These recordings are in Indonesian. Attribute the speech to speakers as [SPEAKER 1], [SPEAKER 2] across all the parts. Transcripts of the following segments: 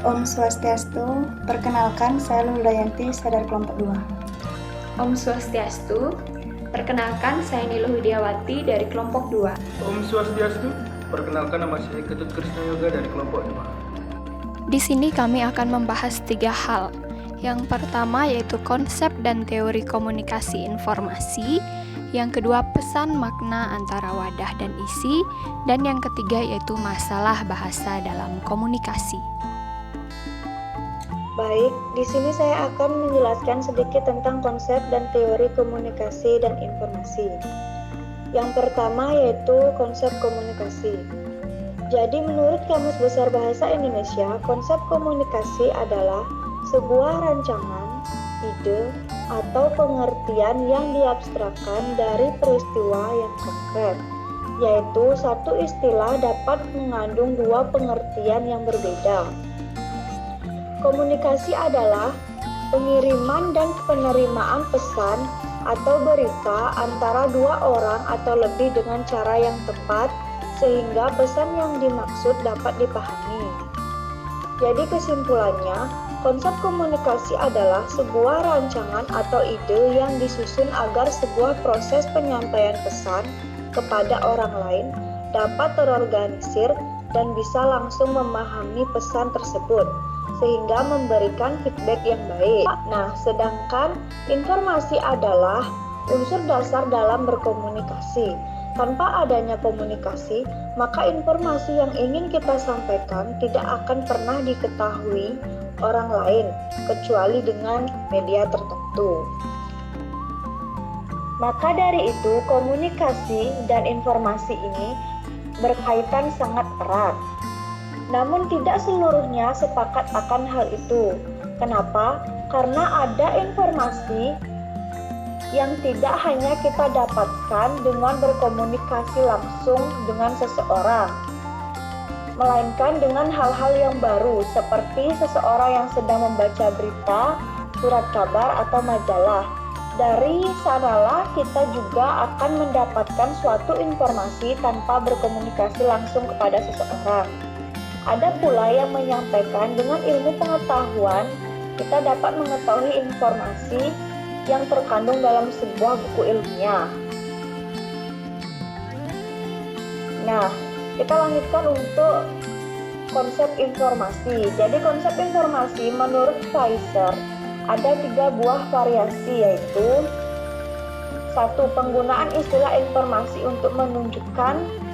[SPEAKER 1] Om Swastiastu, perkenalkan saya Luludayanti, saya dari kelompok 2.
[SPEAKER 2] Om Swastiastu, perkenalkan saya Niluh Widiawati dari kelompok 2.
[SPEAKER 3] Om Swastiastu, perkenalkan nama saya Ketut Krisna Yoga dari kelompok 2.
[SPEAKER 4] Di sini kami akan membahas 3 hal. Yang pertama yaitu konsep dan teori komunikasi informasi. Yang kedua pesan makna antara wadah dan isi. Dan yang ketiga yaitu masalah bahasa dalam komunikasi.
[SPEAKER 5] Baik, di sini saya akan menjelaskan sedikit tentang konsep dan teori komunikasi dan informasi. Yang pertama yaitu konsep komunikasi. Jadi menurut Kamus Besar Bahasa Indonesia, konsep komunikasi adalah sebuah rancangan, ide, atau pengertian yang diabstrakkan dari peristiwa yang konkret, yaitu satu istilah dapat mengandung dua pengertian yang berbeda. Komunikasi adalah pengiriman dan penerimaan pesan atau berita antara dua orang atau lebih dengan cara yang tepat sehingga pesan yang dimaksud dapat dipahami. Jadi kesimpulannya, konsep komunikasi adalah sebuah rancangan atau ide yang disusun agar sebuah proses penyampaian pesan kepada orang lain dapat terorganisir dan bisa langsung memahami pesan tersebut, sehingga memberikan feedback yang baik. Nah, sedangkan informasi adalah unsur dasar dalam berkomunikasi. Tanpa adanya komunikasi, maka informasi yang ingin kita sampaikan tidak akan pernah diketahui orang lain, kecuali dengan media tertentu. Maka dari itu, komunikasi dan informasi ini berkaitan sangat erat. Namun tidak seluruhnya sepakat akan hal itu. Kenapa? Karena ada informasi yang tidak hanya kita dapatkan dengan berkomunikasi langsung dengan seseorang, melainkan dengan hal-hal yang baru seperti seseorang yang sedang membaca berita, surat kabar, atau majalah. Dari sanalah kita juga akan mendapatkan suatu informasi tanpa berkomunikasi langsung kepada seseorang. Ada pula yang menyampaikan dengan ilmu pengetahuan, kita dapat mengetahui informasi yang terkandung dalam sebuah buku ilmiah. Nah, kita lanjutkan untuk konsep informasi. Jadi konsep informasi menurut Fraser ada 3 buah variasi, yaitu 1. Penggunaan istilah informasi untuk menunjukkan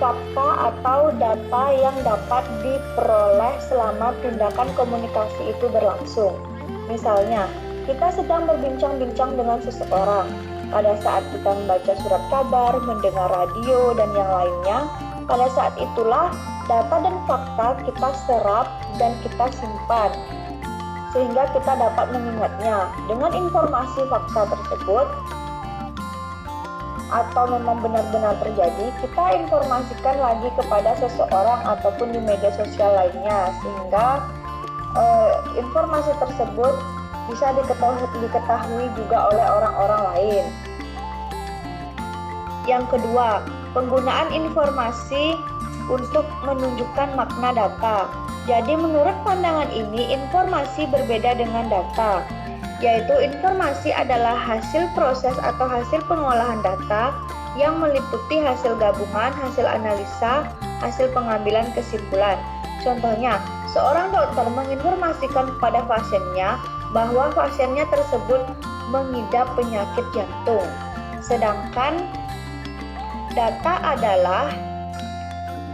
[SPEAKER 5] fakta atau data yang dapat diperoleh selama tindakan komunikasi itu berlangsung. Misalnya, kita sedang berbincang-bincang dengan seseorang. Pada saat kita membaca surat kabar, mendengar radio, dan yang lainnya, pada saat itulah data dan fakta kita serap dan kita simpan, sehingga kita dapat mengingatnya. Dengan informasi fakta tersebut, atau memang benar-benar terjadi, kita informasikan lagi kepada seseorang ataupun di media sosial lainnya, sehingga informasi tersebut bisa diketahui juga oleh orang-orang lain. Yang kedua, penggunaan informasi untuk menunjukkan makna data. Jadi menurut pandangan ini, informasi berbeda dengan data, yaitu informasi adalah hasil proses atau hasil pengolahan data yang meliputi hasil gabungan, hasil analisa, hasil pengambilan kesimpulan. Contohnya, seorang dokter menginformasikan kepada pasiennya bahwa pasiennya tersebut mengidap penyakit jantung. Sedangkan data adalah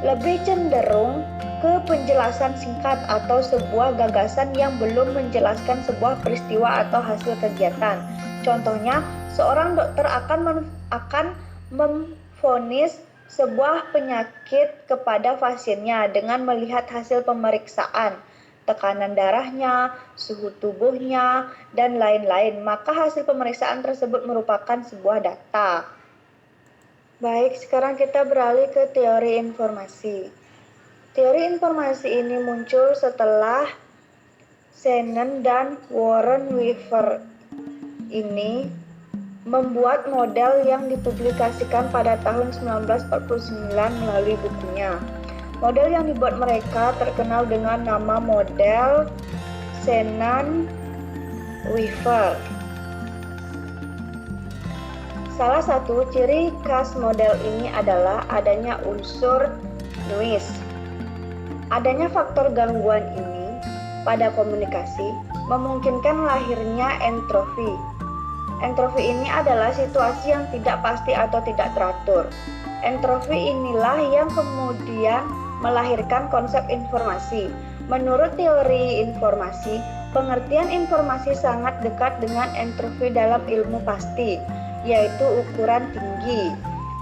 [SPEAKER 5] lebih cenderung ke penjelasan singkat atau sebuah gagasan yang belum menjelaskan sebuah peristiwa atau hasil kegiatan. Contohnya, seorang dokter akan memvonis sebuah penyakit kepada pasiennya dengan melihat hasil pemeriksaan, tekanan darahnya, suhu tubuhnya, dan lain-lain. Maka hasil pemeriksaan tersebut merupakan sebuah data. Baik, sekarang kita beralih ke teori informasi. Teori informasi ini muncul setelah Shannon dan Warren Weaver ini membuat model yang dipublikasikan pada tahun 1949 melalui bukunya. Model yang dibuat mereka terkenal dengan nama model Shannon-Weaver. Salah satu ciri khas model ini adalah adanya unsur noise. Adanya faktor gangguan ini pada komunikasi memungkinkan lahirnya entropi. Entropi ini adalah situasi yang tidak pasti atau tidak teratur. Entropi inilah yang kemudian melahirkan konsep informasi. Menurut teori informasi, pengertian informasi sangat dekat dengan entropi dalam ilmu pasti, yaitu ukuran tinggi.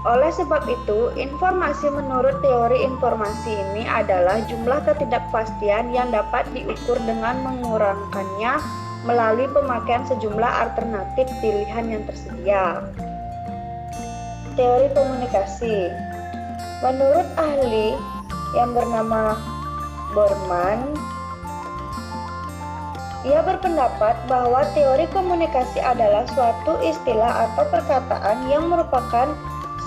[SPEAKER 5] Oleh sebab itu, informasi menurut teori informasi ini adalah jumlah ketidakpastian yang dapat diukur dengan mengurangkannya melalui pemakaian sejumlah alternatif pilihan yang tersedia. Teori komunikasi. Menurut ahli yang bernama Borman, ia berpendapat bahwa teori komunikasi adalah suatu istilah atau perkataan yang merupakan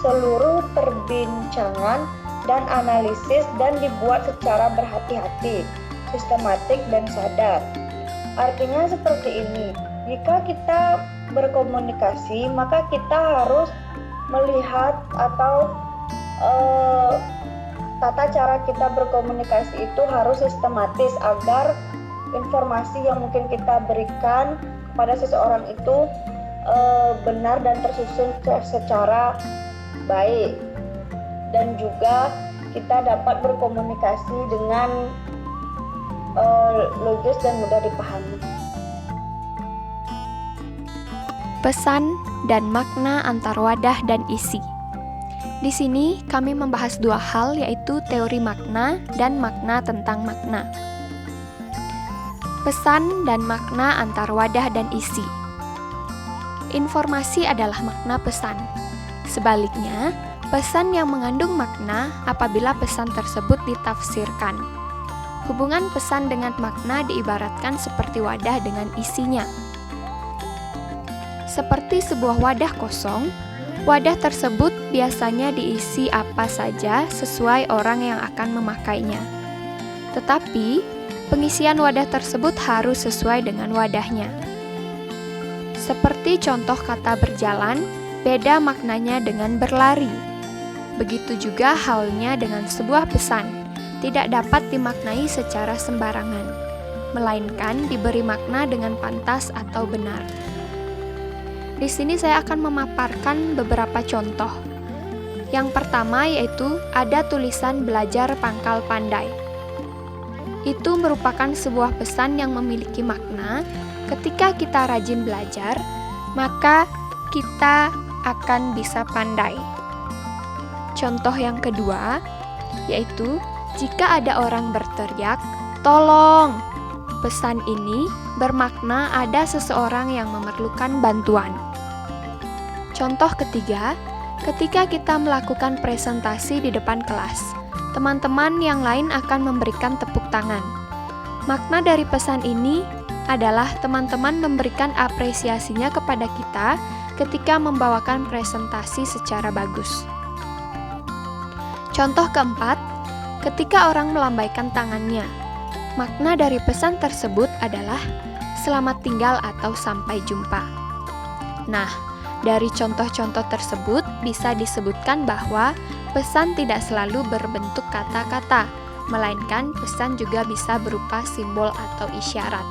[SPEAKER 5] seluruh perbincangan dan analisis dan dibuat secara berhati-hati, sistematik dan sadar. Artinya seperti ini, jika kita berkomunikasi, maka kita harus melihat atau tata cara kita berkomunikasi itu harus sistematis agar informasi yang mungkin kita berikan kepada seseorang itu benar dan tersusun secara baik, dan juga kita dapat berkomunikasi dengan logis dan mudah dipahami.
[SPEAKER 4] Pesan dan makna antar wadah dan isi. Di sini kami membahas dua hal, yaitu teori makna dan makna tentang makna. Pesan dan makna antar wadah dan isi. Informasi adalah makna pesan. Sebaliknya, pesan yang mengandung makna apabila pesan tersebut ditafsirkan. Hubungan pesan dengan makna diibaratkan seperti wadah dengan isinya. Seperti sebuah wadah kosong, wadah tersebut biasanya diisi apa saja sesuai orang yang akan memakainya. Tetapi, pengisian wadah tersebut harus sesuai dengan wadahnya. Seperti contoh kata berjalan, beda maknanya dengan berlari. Begitu juga halnya dengan sebuah pesan, tidak dapat dimaknai secara sembarangan, melainkan diberi makna dengan pantas atau benar. Di sini saya akan memaparkan beberapa contoh. Yang pertama yaitu ada tulisan belajar pangkal pandai. Itu merupakan sebuah pesan yang memiliki makna. Ketika kita rajin belajar, maka kita akan bisa pandai. Contoh yang kedua yaitu jika ada orang berteriak, "Tolong!" Pesan ini bermakna ada seseorang yang memerlukan bantuan. Contoh ketiga, ketika kita melakukan presentasi di depan kelas, teman-teman yang lain akan memberikan tepuk tangan. Makna dari pesan ini adalah teman-teman memberikan apresiasinya kepada kita ketika membawakan presentasi secara bagus. Contoh keempat, ketika orang melambaikan tangannya, makna dari pesan tersebut adalah selamat tinggal atau sampai jumpa. Nah, dari contoh-contoh tersebut bisa disebutkan bahwa pesan tidak selalu berbentuk kata-kata, melainkan pesan juga bisa berupa simbol atau isyarat.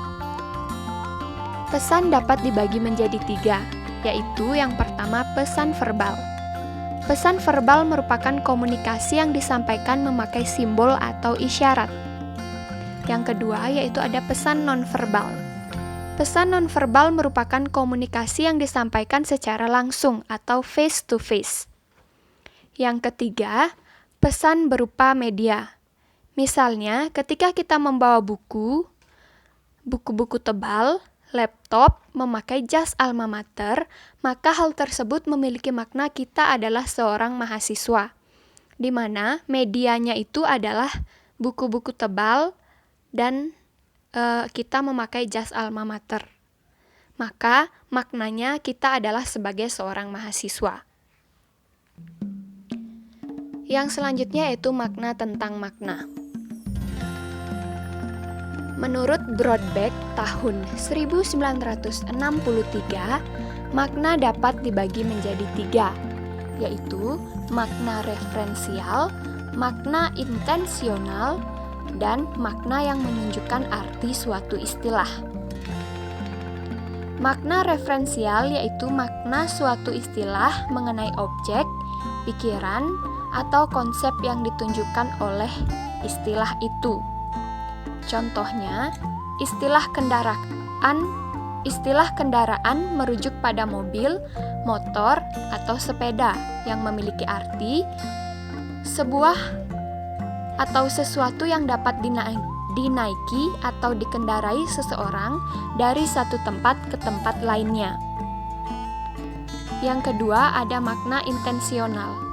[SPEAKER 4] Pesan dapat dibagi menjadi 3, yaitu yang pertama pesan verbal. Pesan verbal merupakan komunikasi yang disampaikan memakai simbol atau isyarat. Yang kedua yaitu ada pesan nonverbal. Pesan nonverbal merupakan komunikasi yang disampaikan secara langsung atau face to face. Yang ketiga, pesan berupa media. Misalnya, ketika kita membawa buku-buku tebal, laptop, memakai jas alma mater, maka hal tersebut memiliki makna kita adalah seorang mahasiswa, di mana medianya itu adalah buku-buku tebal dan kita memakai jas alma mater. Maka maknanya kita adalah sebagai seorang mahasiswa. Yang selanjutnya yaitu makna tentang makna. Menurut Broadbeck tahun 1963, makna dapat dibagi menjadi 3, yaitu makna referensial, makna intensional, dan makna yang menunjukkan arti suatu istilah. Makna referensial yaitu makna suatu istilah mengenai objek, pikiran, atau konsep yang ditunjukkan oleh istilah itu. Contohnya, istilah kendaraan merujuk pada mobil, motor, atau sepeda yang memiliki arti sebuah atau sesuatu yang dapat dinaiki atau dikendarai seseorang dari satu tempat ke tempat lainnya. Yang kedua, ada makna intensional.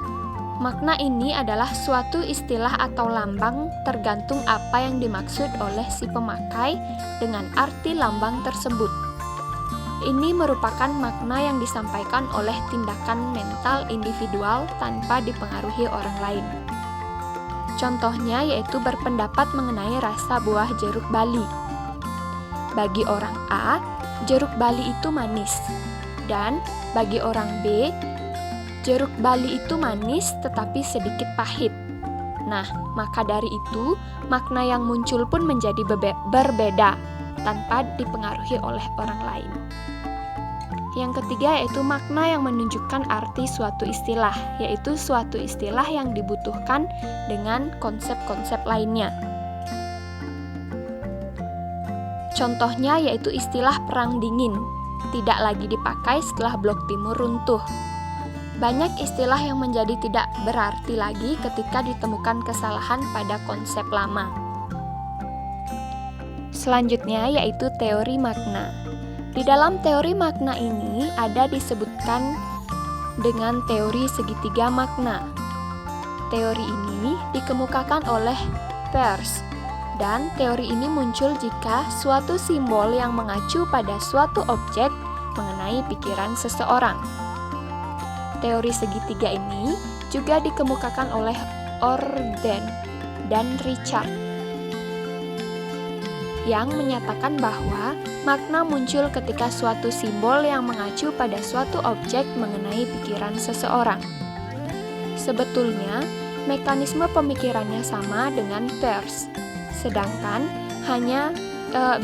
[SPEAKER 4] Makna ini adalah suatu istilah atau lambang tergantung apa yang dimaksud oleh si pemakai dengan arti lambang tersebut. Ini merupakan makna yang disampaikan oleh tindakan mental individual tanpa dipengaruhi orang lain. Contohnya yaitu berpendapat mengenai rasa buah jeruk bali. Bagi orang A, jeruk bali itu manis. Dan bagi orang B, jeruk bali itu manis tetapi sedikit pahit. Nah, maka dari itu, makna yang muncul pun menjadi berbeda tanpa dipengaruhi oleh orang lain. Yang ketiga yaitu makna yang menunjukkan arti suatu istilah, yaitu suatu istilah yang dibutuhkan dengan konsep-konsep lainnya. Contohnya yaitu istilah perang dingin, tidak lagi dipakai setelah Blok Timur runtuh. Banyak istilah yang menjadi tidak berarti lagi ketika ditemukan kesalahan pada konsep lama. Selanjutnya yaitu teori makna. Di dalam teori makna ini ada disebutkan dengan teori segitiga makna. Teori ini dikemukakan oleh Peirce, dan teori ini muncul jika suatu simbol yang mengacu pada suatu objek mengenai pikiran seseorang. Teori segitiga ini juga dikemukakan oleh Orden dan Richard, yang menyatakan bahwa makna muncul ketika suatu simbol yang mengacu pada suatu objek mengenai pikiran seseorang. Sebetulnya, mekanisme pemikirannya sama dengan Peirce, sedangkan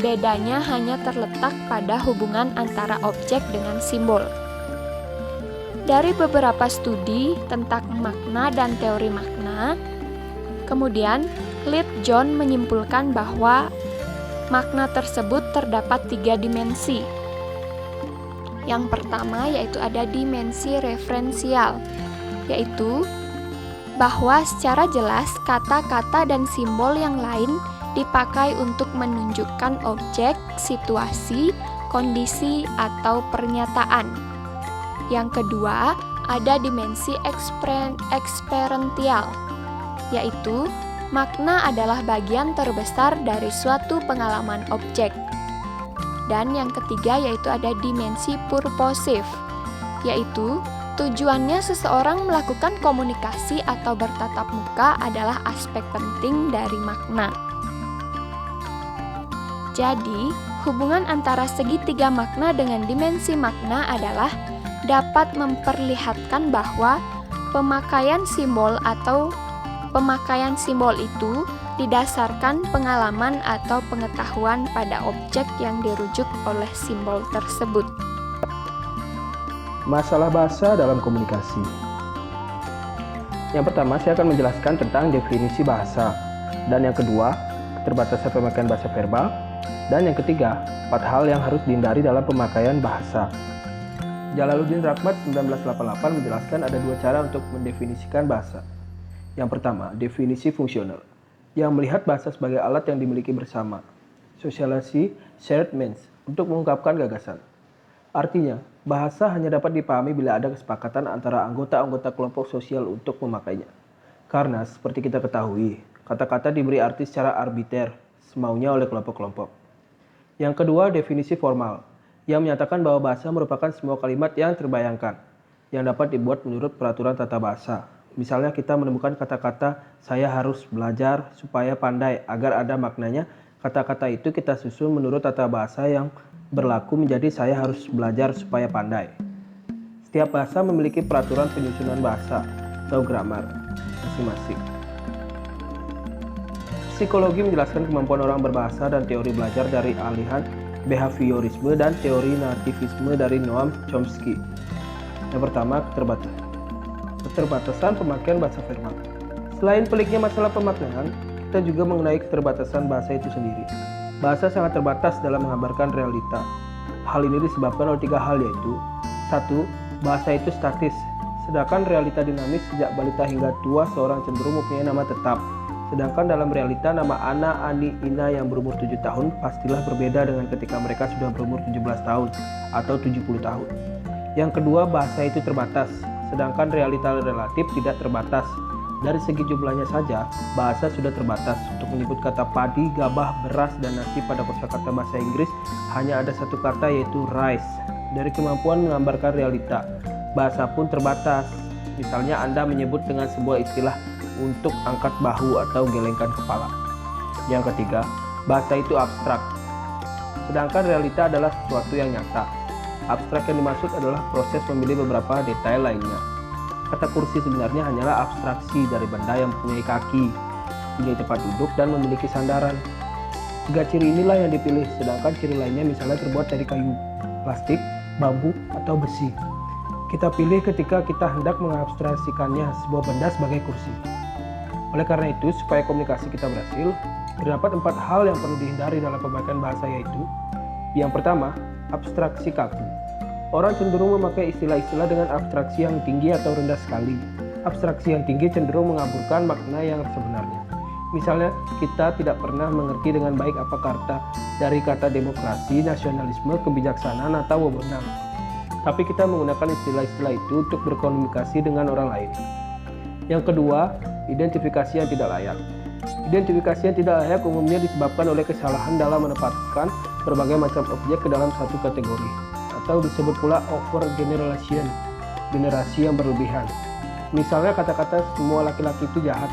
[SPEAKER 4] bedanya hanya terletak pada hubungan antara objek dengan simbol. Dari beberapa studi tentang makna dan teori makna, kemudian Leith John menyimpulkan bahwa makna tersebut terdapat 3 dimensi. Yang pertama yaitu ada dimensi referensial, yaitu bahwa secara jelas kata-kata dan simbol yang lain dipakai untuk menunjukkan objek, situasi, kondisi, atau pernyataan. Yang kedua, ada dimensi eksperiential, yaitu makna adalah bagian terbesar dari suatu pengalaman objek. Dan yang ketiga yaitu ada dimensi purposive, yaitu tujuannya seseorang melakukan komunikasi atau bertatap muka adalah aspek penting dari makna. Jadi, hubungan antara segitiga makna dengan dimensi makna adalah dapat memperlihatkan bahwa pemakaian simbol itu didasarkan pengalaman atau pengetahuan pada objek yang dirujuk oleh simbol tersebut.
[SPEAKER 3] Masalah bahasa dalam komunikasi. Yang pertama, saya akan menjelaskan tentang definisi bahasa. Dan yang kedua, keterbatasan pemakaian bahasa verbal. Dan yang ketiga, 4 hal yang harus dihindari dalam pemakaian bahasa. Jalaluddin Rahmat 1988 menjelaskan ada 2 cara untuk mendefinisikan bahasa. Yang pertama, definisi fungsional, yang melihat bahasa sebagai alat yang dimiliki bersama. Sosialisasi shared means, untuk mengungkapkan gagasan. Artinya, bahasa hanya dapat dipahami bila ada kesepakatan antara anggota-anggota kelompok sosial untuk memakainya. Karena, seperti kita ketahui, kata-kata diberi arti secara arbiter, semaunya oleh kelompok-kelompok. Yang kedua, definisi formal, yang menyatakan bahwa bahasa merupakan semua kalimat yang terbayangkan, yang dapat dibuat menurut peraturan tata bahasa, Misalnya kita menemukan kata-kata saya harus belajar supaya pandai agar ada maknanya. Kata-kata itu kita susun menurut tata bahasa yang berlaku menjadi saya harus belajar supaya pandai. Setiap bahasa memiliki peraturan penyusunan bahasa atau grammar masing-masing. Psikologi menjelaskan kemampuan orang berbahasa dan teori belajar dari aliran behaviorisme dan teori nativisme dari Noam Chomsky. Yang pertama, keterbatasan pemakaian bahasa verbal. Selain peliknya masalah pemaknaan, kita juga mengenai keterbatasan bahasa itu sendiri. Bahasa sangat terbatas dalam menggambarkan realita. Hal ini disebabkan oleh 3 hal, yaitu 1. Bahasa itu statis, sedangkan realita dinamis. Sejak balita hingga tua seorang cenderung mempunyai nama tetap. Sedangkan dalam realita nama Ana, Ani, Ina yang berumur 7 tahun pastilah berbeda dengan ketika mereka sudah berumur 17 tahun atau 70 tahun. Yang kedua, bahasa itu terbatas, sedangkan realita relatif tidak terbatas. Dari segi jumlahnya saja, bahasa sudah terbatas. Untuk menyebut kata padi, gabah, beras, dan nasi pada kosakata bahasa Inggris hanya ada satu kata, yaitu rice. Dari kemampuan menggambarkan realita, bahasa pun terbatas. Misalnya Anda menyebut dengan sebuah istilah untuk angkat bahu atau gelengkan kepala. Yang ketiga, bahasa itu abstrak, sedangkan realita adalah sesuatu yang nyata. Abstrak yang dimaksud adalah proses memilih beberapa detail lainnya. Kata kursi sebenarnya hanyalah abstraksi dari benda yang mempunyai kaki, mempunyai tempat duduk, dan memiliki sandaran. 3 ciri inilah yang dipilih, sedangkan ciri lainnya misalnya terbuat dari kayu, plastik, bambu, atau besi. Kita pilih ketika kita hendak mengabstraksikannya sebuah benda sebagai kursi. Oleh karena itu, supaya komunikasi kita berhasil, terdapat 4 hal yang perlu dihindari dalam pemakaian bahasa, yaitu: yang pertama, abstraksi kaku. Orang cenderung memakai istilah-istilah dengan abstraksi yang tinggi atau rendah sekali. Abstraksi yang tinggi cenderung mengaburkan makna yang sebenarnya. Misalnya, kita tidak pernah mengerti dengan baik apa kata dari kata demokrasi, nasionalisme, kebijaksanaan, atau wewenang. Tapi kita menggunakan istilah-istilah itu untuk berkomunikasi dengan orang lain. Yang kedua, identifikasi yang tidak layak. Identifikasi yang tidak layak umumnya disebabkan oleh kesalahan dalam menempatkan berbagai macam objek ke dalam satu kategori, atau disebut pula overgeneralization, generasi yang berlebihan. Misalnya kata-kata semua laki-laki itu jahat,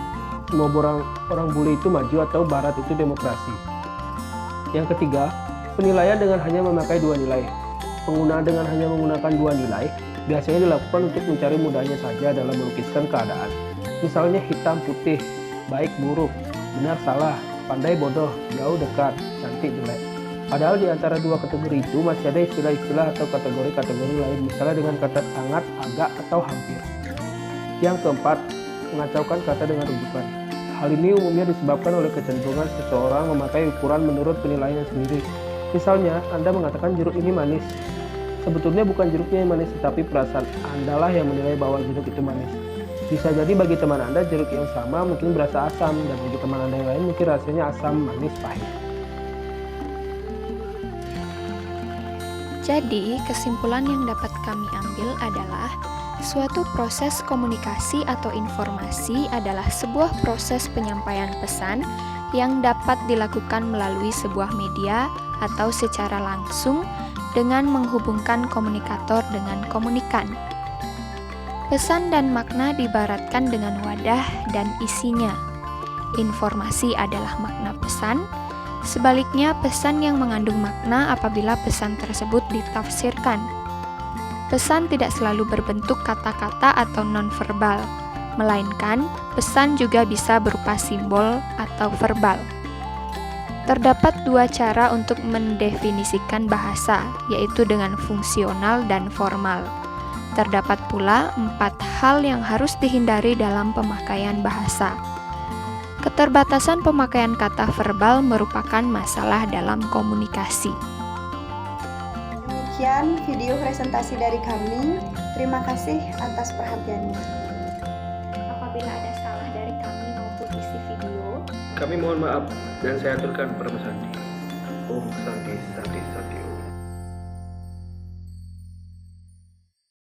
[SPEAKER 3] semua orang bule itu maju, atau barat itu demokrasi. Yang ketiga, penilaian dengan hanya memakai 2 nilai. Penggunaan dengan hanya menggunakan 2 nilai biasanya dilakukan untuk mencari mudahnya saja dalam melukiskan keadaan. Misalnya hitam putih, baik buruk, benar salah, pandai bodoh, jauh dekat, cantik jelek. Padahal di antara 2 kategori itu masih ada istilah-istilah atau kategori-kategori lain, misalnya dengan kata sangat, agak, atau hampir. Yang keempat, mengacaukan kata dengan rujukan. Hal ini umumnya disebabkan oleh kecenderungan seseorang memakai ukuran menurut penilaiannya sendiri. Misalnya, Anda mengatakan jeruk ini manis. Sebetulnya bukan jeruknya yang manis, tetapi perasaan Anda lah yang menilai bahwa jeruk itu manis. Bisa jadi bagi teman Anda jeruk yang sama mungkin berasa asam, dan bagi teman Anda yang lain mungkin rasanya asam, manis, pahit.
[SPEAKER 4] Jadi, kesimpulan yang dapat kami ambil adalah suatu proses komunikasi atau informasi adalah sebuah proses penyampaian pesan yang dapat dilakukan melalui sebuah media atau secara langsung dengan menghubungkan komunikator dengan komunikan. Pesan dan makna diibaratkan dengan wadah dan isinya. Informasi adalah makna pesan, sebaliknya pesan yang mengandung makna apabila pesan tersebut ditafsirkan. Pesan tidak selalu berbentuk kata-kata atau nonverbal, melainkan pesan juga bisa berupa simbol atau verbal. Terdapat 2 cara untuk mendefinisikan bahasa, yaitu dengan fungsional dan formal. Terdapat pula 4 hal yang harus dihindari dalam pemakaian bahasa. Keterbatasan pemakaian kata verbal merupakan masalah dalam komunikasi.
[SPEAKER 1] Demikian video presentasi dari kami. Terima kasih atas perhatiannya.
[SPEAKER 2] Apabila ada salah dari kami maupun isi video,
[SPEAKER 3] Kami mohon maaf dan saya aturkan permasalahan. Om Santi Santi Santi.